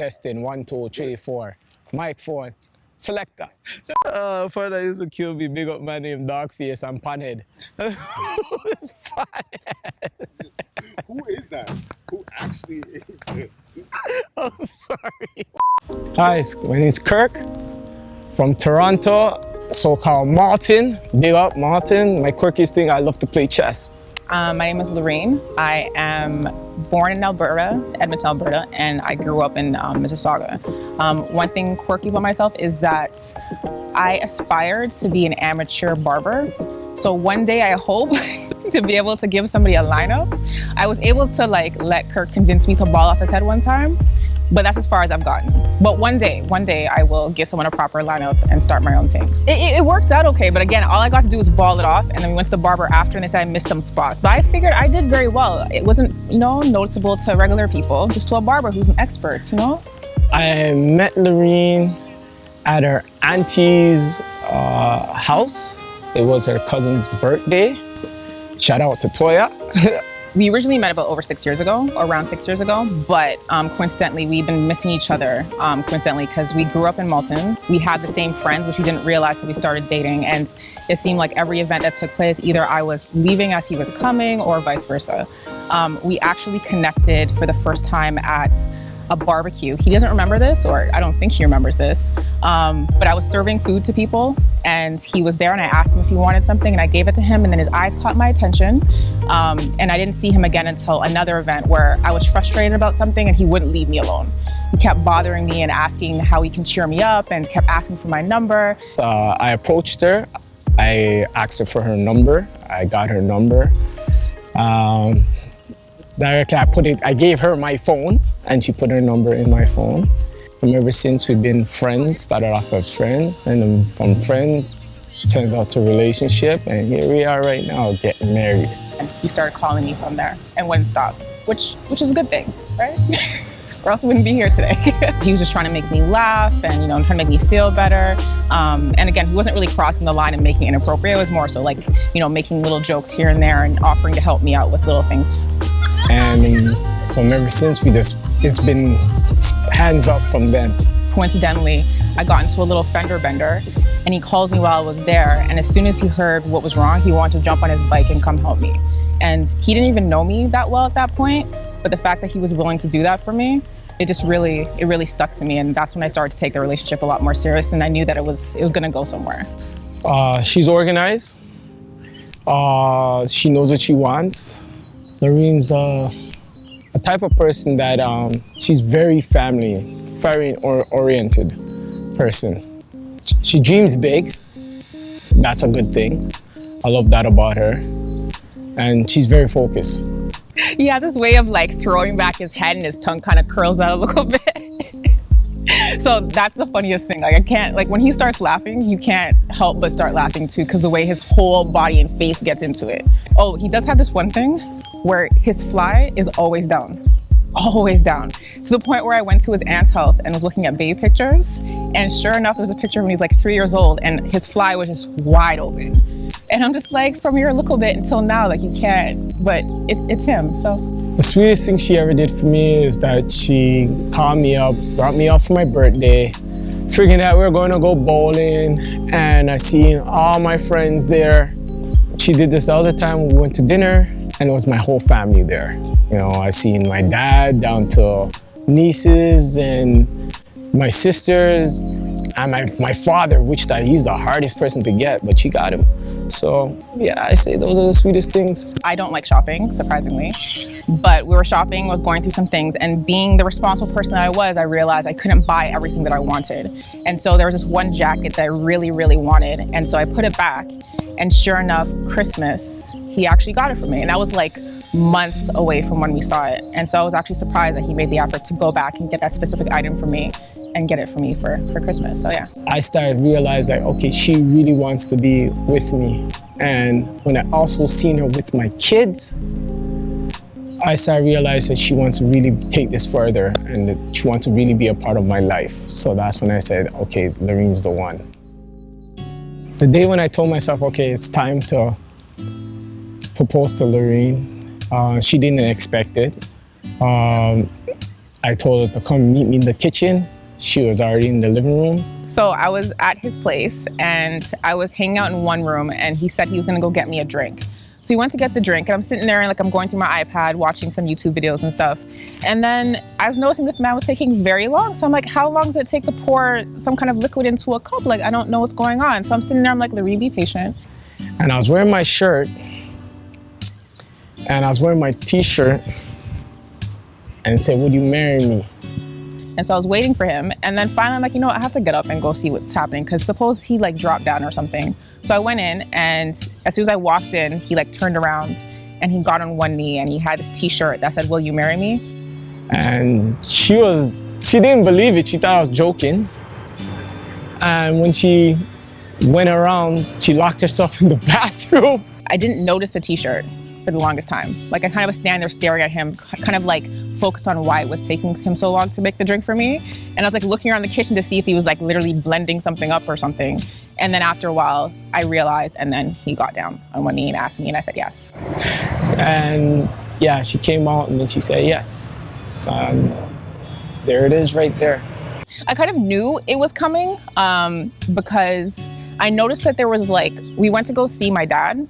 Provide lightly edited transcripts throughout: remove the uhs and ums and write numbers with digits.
Testing, 1, 2, 3, 4. Microphone. Selector. Further used to kill me, big up man named Dogface and Panhead. Who's Panhead? Who is that? Who actually is it? Oh, sorry. Hi, my name is Kirk from Toronto, so-called Martin. Big up, Martin. My quirkiest thing, I love to play chess. My name is Laurine. I am born in Alberta, Edmonton, Alberta, and I grew up in Mississauga. One thing quirky about myself is that I aspired to be an amateur barber. So one day I hope to be able to give somebody a lineup. I was able to let Kirk convince me to ball off his head one time, but that's as far as I've gotten. But one day I will give someone a proper lineup and start my own thing. It worked out okay, but again, all I got to do was ball it off, and then we went to the barber after and they said I missed some spots. But I figured I did very well. It wasn't, noticeable to regular people, just to a barber who's an expert, I met Laurine at her auntie's house. It was her cousin's birthday. Shout out to Toya. We originally met about over 6 years ago, around 6 years ago, but coincidentally, we've been missing each other, coincidentally, because we grew up in Malton. We had the same friends, which we didn't realize till we started dating, and it seemed like every event that took place, either I was leaving as he was coming or vice versa. We actually connected for the first time at a barbecue. He doesn't remember this, or I don't think he remembers this, but I was serving food to people and he was there and I asked him if he wanted something and I gave it to him and then his eyes caught my attention, and I didn't see him again until another event where I was frustrated about something and he wouldn't leave me alone. He kept bothering me and asking how he can cheer me up and kept asking for my number. I approached her. I asked her for her number. I got her number. Directly I gave her my phone and she put her number in my phone. From ever since we've been friends, started off as friends, and then from friends turns out to relationship, and here we are right now getting married. And he started calling me from there and wouldn't stop, which is a good thing, right? Or else we wouldn't be here today. He was just trying to make me laugh and trying to make me feel better. And again, he wasn't really crossing the line and making it inappropriate. It was more so making little jokes here and there and offering to help me out with little things. And from ever since, it's been hands up from then. Coincidentally, I got into a little fender bender and he called me while I was there. And as soon as he heard what was wrong, he wanted to jump on his bike and come help me. And he didn't even know me that well at that point. But the fact that he was willing to do that for me, it really stuck to me. And that's when I started to take the relationship a lot more serious. And I knew that it was going to go somewhere. She's organized. She knows what she wants. Laurine's a type of person that she's very oriented person. She dreams big. That's a good thing. I love that about her. And she's very focused. He has this way of throwing back his head and his tongue kind of curls out a little bit. So that's the funniest thing. I can't, when he starts laughing, you can't help but start laughing too, because the way his whole body and face gets into it. Oh, he does have this one thing where his fly is always down. Always down. To the point where I went to his aunt's house and was looking at baby pictures, and sure enough, there was a picture when he's 3 years old and his fly was just wide open. And I'm just from your little bit until now, you can't, but it's him, so. The sweetest thing she ever did for me is that she called me up, brought me up for my birthday, figuring that we were going to go bowling, and I seen all my friends there. She did this all the time. We went to dinner, and it was my whole family there. I seen my dad down to nieces and my sisters, and my father, which he's the hardest person to get, but she got him. So yeah, I say those are the sweetest things. I don't like shopping, surprisingly, but we were shopping, I was going through some things, and being the responsible person that I realized I couldn't buy everything that I wanted. And so there was this one jacket that I really, really wanted, and so I put it back, and sure enough, Christmas, he actually got it for me, and that was months away from when we saw it. And so I was actually surprised that he made the effort to go back and get that specific item for me and get it for me for Christmas, so yeah. I started to realize okay, she really wants to be with me. And when I also seen her with my kids, I started to realize that she wants to really take this further and that she wants to really be a part of my life. So that's when I said, okay, Laurine's the one. The day when I told myself, okay, it's time to propose to Laurine, she didn't expect it. I told her to come meet me in the kitchen. She was already in the living room. So I was at his place and I was hanging out in one room and he said he was gonna go get me a drink. So he went to get the drink and I'm sitting there and like I'm going through my iPad watching some YouTube videos and stuff. And then I was noticing this man was taking very long. So I'm like, how long does it take to pour some kind of liquid into a cup? Like, I don't know what's going on. So I'm sitting there, I'm like, Laurine, be patient. And I was wearing my shirt and I was wearing my t-shirt and it said, would you marry me? And so I was waiting for him. And then finally I'm like, you know what, I have to get up and go see what's happening because suppose he like dropped down or something. So I went in and as soon as I walked in, he like turned around and he got on one knee and he had this t-shirt that said, will you marry me? And she didn't believe it. She thought I was joking. And when she went around, she locked herself in the bathroom. I didn't notice the t-shirt for the longest time. Like I kind of was standing there staring at him, kind of like focused on why it was taking him so long to make the drink for me. And I was like looking around the kitchen to see if he was like literally blending something up or something. And then after a while, I realized, and then he got down on one knee and asked me, and I said yes. And yeah, she came out and then she said yes. So there it is right there. I kind of knew it was coming because I noticed that there was like, we went to go see my dad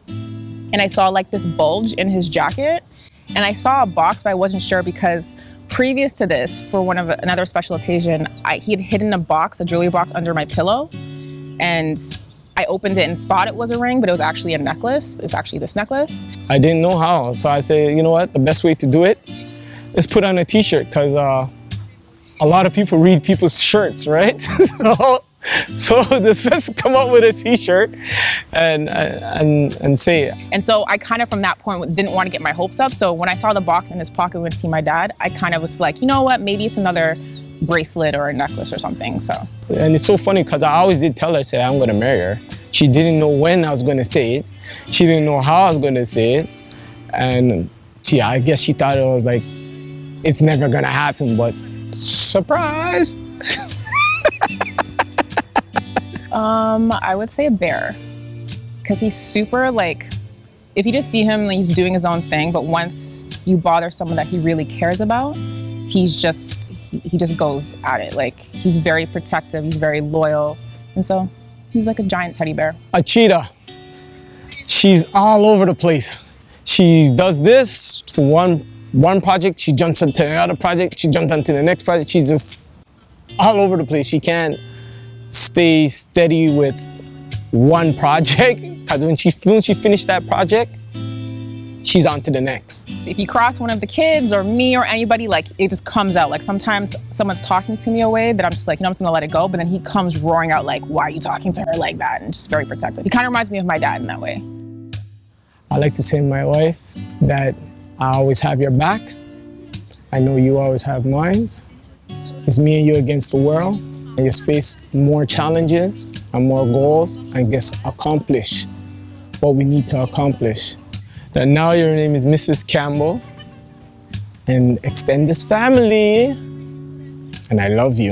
and I saw like this bulge in his jacket and I saw a box, but I wasn't sure because previous to this, for another special occasion, he had hidden a jewelry box under my pillow. And I opened it and thought it was a ring, but it was actually a necklace. It's actually this necklace. I didn't know how, so I said, you know what? The best way to do it is put on a t-shirt because a lot of people read people's shirts, right? so this person come up with a t-shirt and say it. And so I kind of from that point didn't want to get my hopes up. So when I saw the box in his pocket when I went to see my dad, I kind of was like, you know what? Maybe it's another bracelet or a necklace or something. So. And it's so funny because I always did tell her, say I'm gonna marry her. She didn't know when I was gonna say it. She didn't know how I was gonna say it. And I guess she thought it was like, it's never gonna happen, but surprise. I would say a bear because he's super like, if you just see him, he's doing his own thing, but once you bother someone that he really cares about, he just goes at it. Like he's very protective, he's very loyal. And so he's like a giant teddy bear. A cheetah. She's all over the place. She does this for one project, she jumps into another project, she jumps into the next project. She's just all over the place. She can't stay steady with one project because when she finished that project, she's on to the next. If you cross one of the kids or me or anybody, like it just comes out. Like sometimes someone's talking to me a way that I'm just like, you know, I'm just gonna let it go. But then he comes roaring out like, why are you talking to her like that? And just very protective. He kind of reminds me of my dad in that way. I like to say to my wife that I always have your back. I know you always have mine. It's me and you against the world. And just face more challenges and more goals and just accomplish what we need to accomplish. And now your name is Mrs. Campbell and extend this family. And I love you.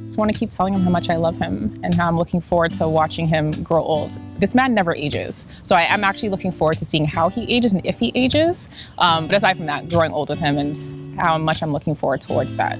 Just want to keep telling him how much I love him and how I'm looking forward to watching him grow old. This man never ages. So I'm actually looking forward to seeing how he ages and if he ages. But aside from that, growing old with him and how much I'm looking forward towards that.